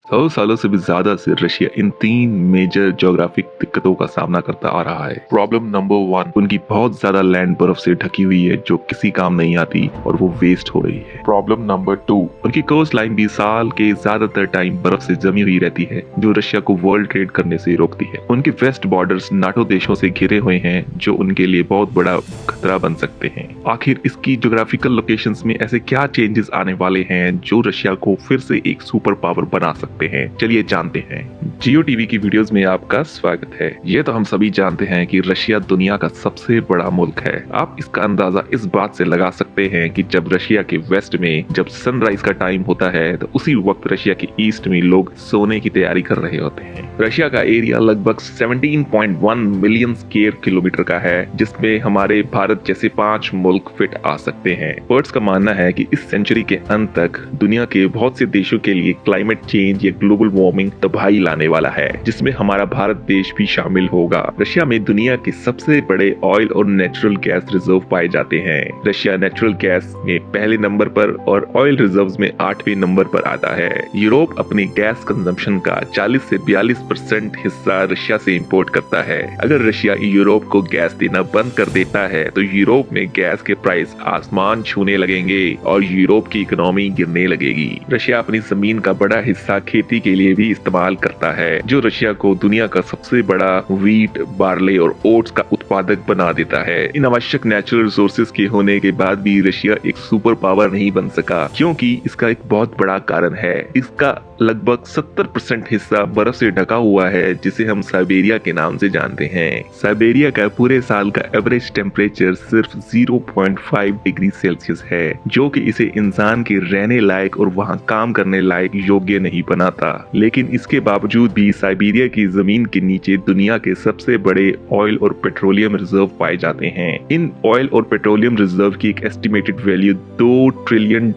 100 सालों से भी ज्यादा से रशिया इन 3 मेजर ज्योग्राफिक दिक्कतों का सामना करता आ रहा है। प्रॉब्लम नंबर 1, उनकी बहुत ज्यादा लैंड बर्फ से ढकी हुई है जो किसी काम नहीं आती और वो वेस्ट हो रही है। प्रॉब्लम नंबर 2, उनकी कोस्ट लाइन भी साल के ज्यादातर टाइम बर्फ से जमी हुई रहती है जो रशिया को वर्ल्ड ट्रेड करने से रोकती है। उनके वेस्ट बॉर्डर्स नाटो देशों से घिरे हुए हैं जो उनके लिए बहुत बड़ा खतरा बन सकते हैं। आखिर इसकी ज्योग्राफिकल लोकेशंस में ऐसे क्या चेंजेस आने वाले हैं जो रशिया को फिर से एक सुपर पावर बना सकते हैं? चलिए जानते हैं। जियो टीवी की वीडियोस में आपका स्वागत है। ये तो हम सभी जानते हैं कि रशिया दुनिया का सबसे बड़ा मुल्क है। आप इसका अंदाजा इस बात से लगा सकते हैं कि जब रशिया के वेस्ट में जब सनराइज का टाइम होता है तो उसी वक्त रशिया के ईस्ट में लोग सोने की तैयारी कर रहे होते हैं। रशिया का एरिया लगभग 17.1 मिलियन स्क्वायर किलोमीटर का है, जिसमें हमारे भारत जैसे 5 मुल्क फिट आ सकते हैं। एक्सपर्ट्स का मानना है कि इस सेंचुरी के अंत तक दुनिया के बहुत से देशों के लिए क्लाइमेट चेंज या ग्लोबल वार्मिंग तबाही लाने वाला है, जिसमें हमारा भारत देश भी शामिल होगा। रशिया में दुनिया के सबसे बड़े ऑयल और नेचुरल गैस रिजर्व पाए जाते हैं। रशिया नेचुरल गैस में पहले नंबर पर और ऑयल रिजर्व्स में 8वें नंबर पर आता है। यूरोप अपनी गैस कंजम्पशन का 40 से 42% हिस्सा रशिया से इंपोर्ट करता है। अगर रशिया यूरोप को गैस देना बंद कर देता है तो यूरोप में गैस के प्राइस आसमान छूने लगेंगे और यूरोप की इकोनॉमी गिरने लगेगी। रशिया अपनी जमीन का बड़ा हिस्सा खेती के लिए भी इस्तेमाल करता है, जो रशिया को दुनिया का सबसे बड़ा व्हीट, बार्ले और ओट्स का उत्पादक बना देता है। इन आवश्यक नेचुरल रिसोर्सेज के होने के बाद भी रशिया एक सुपर पावर नहीं बन सका, क्योंकि इसका एक बहुत बड़ा कारण है। इसका लगभग 70% हिस्सा बर्फ से ढका हुआ है, जिसे हम साइबेरिया के नाम से जानते हैं। साइबेरिया का पूरे साल का एवरेज टेम्परेचर सिर्फ 0.5 डिग्री सेल्सियस है, जो कि इसे इंसान के रहने लायक और वहां काम करने लायक योग्य नहीं बनाता। लेकिन इसके बावजूद भी साइबेरिया की जमीन के नीचे दुनिया के सबसे बड़े ऑयल और पेट्रोलियम रिजर्व पाए जाते हैं। इन ऑयल और पेट्रोलियम रिजर्व की एक एस्टिमेटेड वैल्यू $2 ट्रिलियन,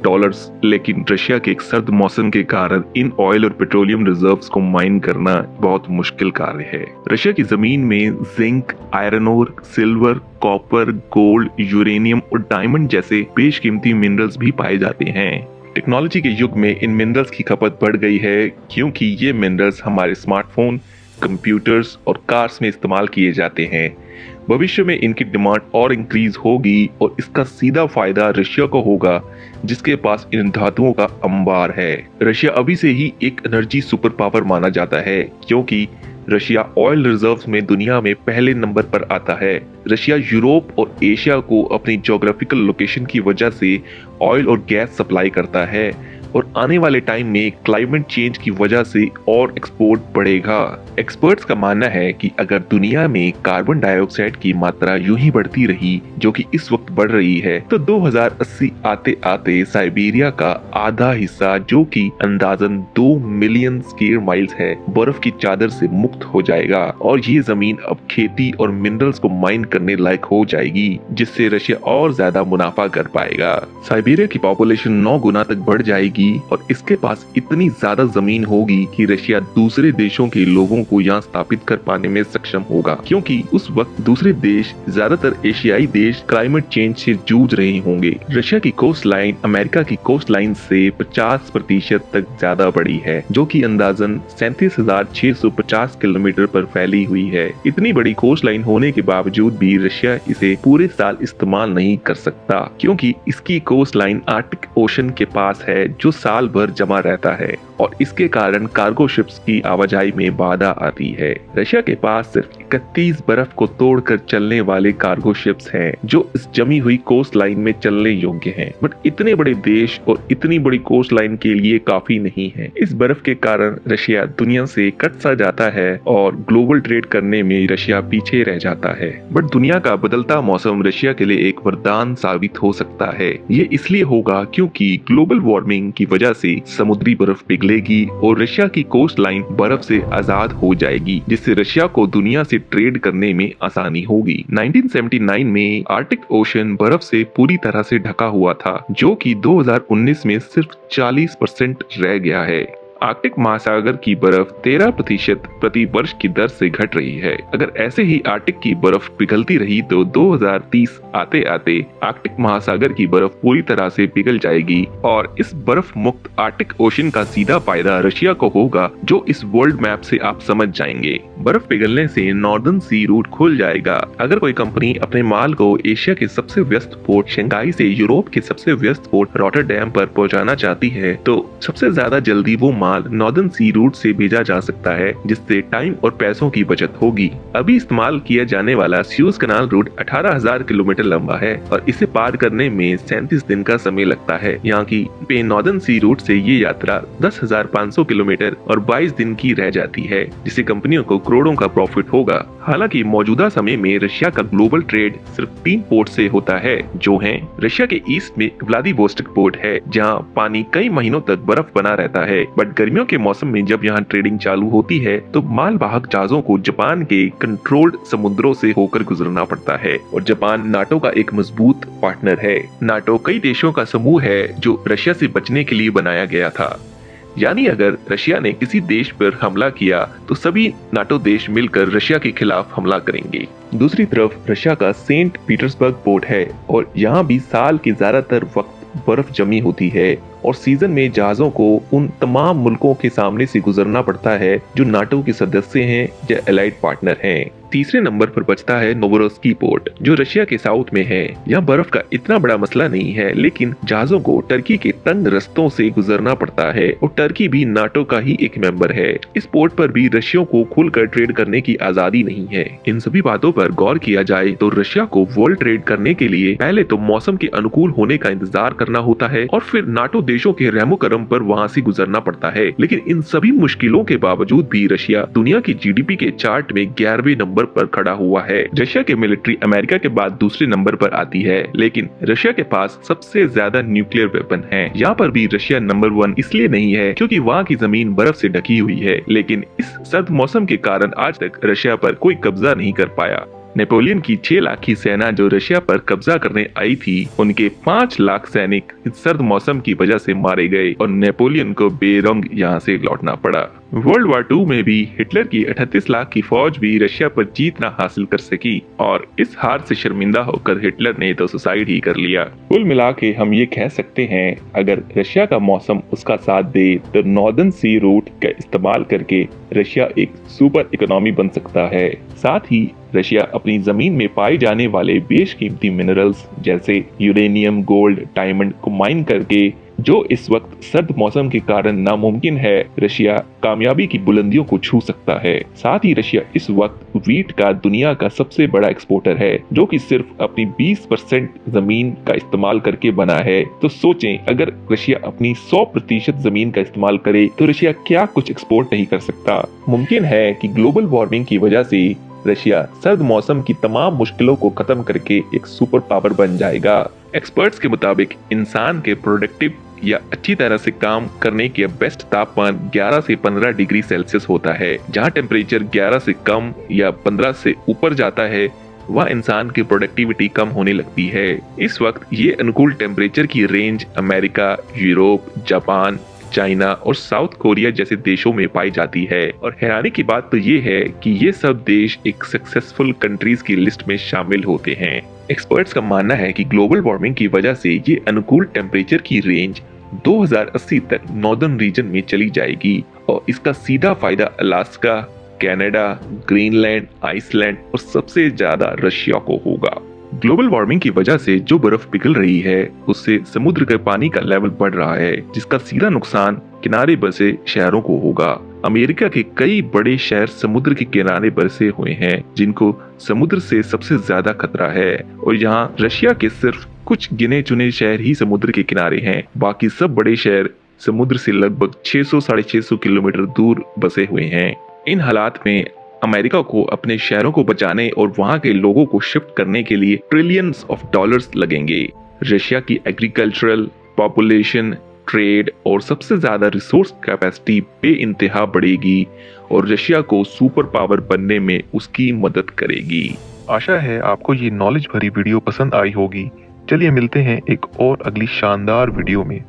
लेकिन रशिया के एक सर्द मौसम के कारण इन ऑयल और पेट्रोलियम रिजर्व्स को माइन करना बहुत मुश्किल कार्य है। रशिया की जमीन में zinc, iron ore, silver, copper, gold, uranium और डायमंड जैसे बेशकीमती मिनरल्स भी पाए जाते हैं। टेक्नोलॉजी के युग में इन मिनरल्स की खपत बढ़ गई है, क्योंकि ये मिनरल्स हमारे स्मार्टफोन, कंप्यूटर्स और कार्स में इस्तेमाल किए जाते हैं। भविष्य में इनकी डिमांड और इंक्रीज होगी और इसका सीधा फायदा रशिया को होगा, जिसके पास इन धातुओं का अंबार है। रशिया अभी से ही एक एनर्जी सुपर पावर माना जाता है, क्योंकि रशिया ऑयल रिजर्व्स में दुनिया में पहले नंबर पर आता है। रशिया यूरोप और एशिया को अपनी ज्योग्राफिकल लोकेशन की वजह से ऑयल और गैस सप्लाई करता है और आने वाले टाइम में क्लाइमेट चेंज की वजह से और एक्सपोर्ट बढ़ेगा। एक्सपर्ट्स का मानना है कि अगर दुनिया में कार्बन डाइऑक्साइड की मात्रा यूं ही बढ़ती रही, जो कि इस वक्त बढ़ रही है, तो 2080 आते आते साइबेरिया का आधा हिस्सा, जो कि अंदाजन 2 मिलियन स्क्वायर माइल्स है, बर्फ की चादर से मुक्त हो जाएगा और ये जमीन अब खेती और मिनरल्स को माइन करने लायक हो जाएगी, जिससे रशिया और ज्यादा मुनाफा कर पाएगा। साइबेरिया की पॉपुलेशन 9 गुना तक बढ़ जाएगी और इसके पास इतनी ज्यादा जमीन होगी कि रशिया दूसरे देशों के लोगों को यहाँ स्थापित कर पाने में सक्षम होगा, क्योंकि उस वक्त दूसरे देश, ज्यादातर एशियाई देश, क्लाइमेट चेंज से जूझ रहे होंगे। रशिया की कोस्ट लाइन अमेरिका की कोस्ट लाइन से 50% तक ज्यादा बड़ी है, जो कि अंदाजन 37,650 किलोमीटर पर फैली हुई है। इतनी बड़ी कोस्ट लाइन होने के बावजूद भी रशिया इसे पूरे साल इस्तेमाल नहीं कर सकता, क्योंकि इसकी कोस्ट लाइन आर्कटिक ओशन के पास है, जो साल भर जमा रहता है और इसके कारण कार्गो शिप्स की आवाजाही में बाधा आती है। रशिया के पास सिर्फ 31 बर्फ को तोड़कर चलने वाले कार्गो शिप्स हैं, जो इस जमी हुई कोस्ट लाइन में चलने योग्य हैं। बट इतने बड़े देश और इतनी बड़ी कोस्ट लाइन के लिए काफी नहीं है। इस बर्फ के कारण रशिया दुनिया से कट सा जाता है और ग्लोबल ट्रेड करने में रशिया पीछे रह जाता है। बट दुनिया का बदलता मौसम रशिया के लिए एक वरदान साबित हो सकता है। ये इसलिए होगा क्योंकि ग्लोबल वार्मिंग की वजह से समुद्री बर्फ पिघलेगी और रशिया की कोस्ट लाइन बर्फ से आजाद हो जाएगी, जिससे रशिया को दुनिया से ट्रेड करने में आसानी होगी। 1979 में आर्कटिक ओशन बर्फ से पूरी तरह से ढका हुआ था, जो कि 2019 में सिर्फ 40% रह गया है। आर्कटिक महासागर की बर्फ 13% प्रति वर्ष की दर से घट रही है। अगर ऐसे ही आर्कटिक की बर्फ पिघलती रही तो 2030 आते आते आर्कटिक महासागर की बर्फ पूरी तरह से पिघल जाएगी और इस बर्फ मुक्त आर्कटिक ओशन का सीधा फायदा रशिया को होगा, जो इस वर्ल्ड मैप से आप समझ जाएंगे। बर्फ पिघलने से नॉर्दर्न सी रूट खुल जाएगा। अगर कोई कंपनी अपने माल को एशिया के सबसे व्यस्त पोर्ट शंघाई से यूरोप के सबसे व्यस्त पोर्ट रॉटरडैम पर पहुंचाना चाहती है तो सबसे ज्यादा जल्दी वो माल नॉर्दर्न सी रूट से भेजा जा सकता है, जिससे टाइम और पैसों की बचत होगी। अभी इस्तेमाल किया जाने वाला सुएज कनाल रूट 18,000 किलोमीटर लंबा है और इसे पार करने में 37 दिन का समय लगता है। यहाँ की पे नॉर्दर्न सी रूट से ये यात्रा 10,500 किलोमीटर और 22 दिन की रह जाती है, जिससे कंपनियों को करोड़ों का प्रॉफिट होगा। हालांकि मौजूदा समय में रशिया का ग्लोबल ट्रेड सिर्फ 3 पोर्ट से होता है, जो हैं रशिया के ईस्ट में व्लादिवोस्टोक पोर्ट है, जहां पानी कई महीनों तक बर्फ बना रहता है। बट गर्मियों के मौसम में जब यहां ट्रेडिंग चालू होती है तो मालवाहक जहाजों को जापान के कंट्रोल्ड समुद्रों से होकर गुजरना पड़ता है। और जापान नाटो का एक मजबूत पार्टनर है। नाटो कई देशों का समूह है जो रशिया से बचने के लिए बनाया गया था। यानी अगर रशिया ने किसी देश पर हमला किया तो सभी नाटो देश मिलकर रशिया के खिलाफ हमला करेंगे। दूसरी तरफ रशिया का सेंट पीटर्सबर्ग पोर्ट है और यहाँ भी साल के ज्यादातर वक्त बर्फ जमी होती है और सीजन में जहाजों को उन तमाम मुल्कों के सामने से गुजरना पड़ता है जो नाटो के सदस्य हैं या एलाइड पार्टनर हैं। तीसरे नंबर पर बचता है नोवोरोस्की पोर्ट, जो रशिया के साउथ में है। यहाँ बर्फ का इतना बड़ा मसला नहीं है, लेकिन जहाजों को टर्की के तंग रस्तों से गुजरना पड़ता है और टर्की भी नाटो का ही एक मेंबर है। इस पोर्ट पर भी रशिया को खुलकर ट्रेड करने की आजादी नहीं है। इन सभी बातों पर गौर किया जाए तो रशिया को वर्ल्ड ट्रेड करने के लिए पहले तो मौसम के अनुकूल होने का इंतजार करना होता है और फिर नाटो देशों के रहमो करम पर वहाँ से गुजरना पड़ता है। लेकिन इन सभी मुश्किलों के बावजूद भी रशिया दुनिया की जीडीपी के चार्ट में 11वें नंबर पर खड़ा हुआ है। रशिया की मिलिट्री अमेरिका के बाद दूसरे नंबर पर आती है, लेकिन रशिया के पास सबसे ज्यादा न्यूक्लियर वेपन है। यहाँ पर भी रशिया नंबर 1 इसलिए नहीं है क्योंकि वहाँ की जमीन बर्फ से ढकी हुई है, लेकिन इस सर्द मौसम के कारण आज तक रशिया पर कोई कब्जा नहीं कर पाया। नेपोलियन की 6 लाख की सेना जो रशिया पर कब्जा करने आई थी, उनके 5 लाख सैनिक इस सर्द मौसम की वजह से मारे गए और नेपोलियन को बेरंग यहाँ से लौटना पड़ा। वर्ल्ड वार 2 में भी हिटलर की 38 लाख की फौज भी रशिया पर जीत न हासिल कर सकी और इस हार से शर्मिंदा होकर हिटलर ने तो सुसाइड ही कर लिया। कुल मिला के हम ये कह सकते हैं, अगर रशिया का मौसम उसका साथ दे तो नॉर्दर्न सी रूट का इस्तेमाल करके रशिया एक सुपर इकोनॉमी बन सकता है। साथ ही रशिया अपनी जमीन में पाए जाने वाले बेशकीमती मिनरल्स जैसे यूरेनियम, गोल्ड, डायमंड को माइन करके, जो इस वक्त सर्द मौसम के कारण नामुमकिन है, रशिया कामयाबी की बुलंदियों को छू सकता है। साथ ही रशिया इस वक्त वीट का दुनिया का सबसे बड़ा एक्सपोर्टर है, जो कि सिर्फ अपनी 20% जमीन का इस्तेमाल करके बना है। तो सोचें, अगर रशिया अपनी 100% जमीन का इस्तेमाल करे तो रशिया क्या कुछ एक्सपोर्ट नहीं कर सकता। मुमकिन है कि ग्लोबल वार्मिंग की वजह से रशिया सर्द मौसम की तमाम मुश्किलों को खत्म करके एक सुपर पावर बन जाएगा। एक्सपर्ट्स के मुताबिक इंसान के प्रोडक्टिव या अच्छी तरह से काम करने के बेस्ट तापमान 11 से 15 डिग्री सेल्सियस होता है। जहां टेम्परेचर 11 से कम या 15 से ऊपर जाता है, वह इंसान की प्रोडक्टिविटी कम होने लगती है। इस वक्त ये अनुकूल टेम्परेचर की range America, Europe, Japan, China और साउथ कोरिया जैसे देशों में पाई जाती है। और हैरानी की बात तो ये है कि ये सब देश एक सक्सेसफुल कंट्रीज की लिस्ट में शामिल होते हैं। एक्सपर्ट्स का मानना है कि ग्लोबल वार्मिंग की वजह से ये अनुकूल टेम्परेचर की रेंज 2080 तक नॉर्दर्न रीजन में चली जाएगी और इसका सीधा फायदा अलास्का, कनाडा, ग्रीनलैंड, आइसलैंड और सबसे ज्यादा रशिया को होगा। ग्लोबल वार्मिंग की वजह से जो बर्फ पिघल रही है, उससे समुद्र के पानी का लेवल बढ़ रहा है, जिसका सीधा नुकसान किनारे बसे शहरों को होगा। अमेरिका के कई बड़े शहर समुद्र के किनारे बसे हुए हैं, जिनको समुद्र से सबसे ज्यादा खतरा है। और यहाँ रशिया के सिर्फ कुछ गिने चुने शहर ही समुद्र के किनारे हैं, बाकी सब बड़े शहर समुद्र से लगभग 600-650 किलोमीटर दूर बसे हुए हैं। इन हालात में अमेरिका को अपने शहरों को बचाने और वहां के लोगों को शिफ्ट करने के लिए ट्रिलियंस ऑफ डॉलर्स लगेंगे। रशिया की एग्रीकल्चरल, पॉपुलेशन, ट्रेड और सबसे ज्यादा रिसोर्स कैपेसिटी बेइंतहा बढ़ेगी और रशिया को सुपर पावर बनने में उसकी मदद करेगी। आशा है आपको ये नॉलेज भरी वीडियो पसंद आई होगी। चलिए मिलते हैं एक और अगली शानदार वीडियो में।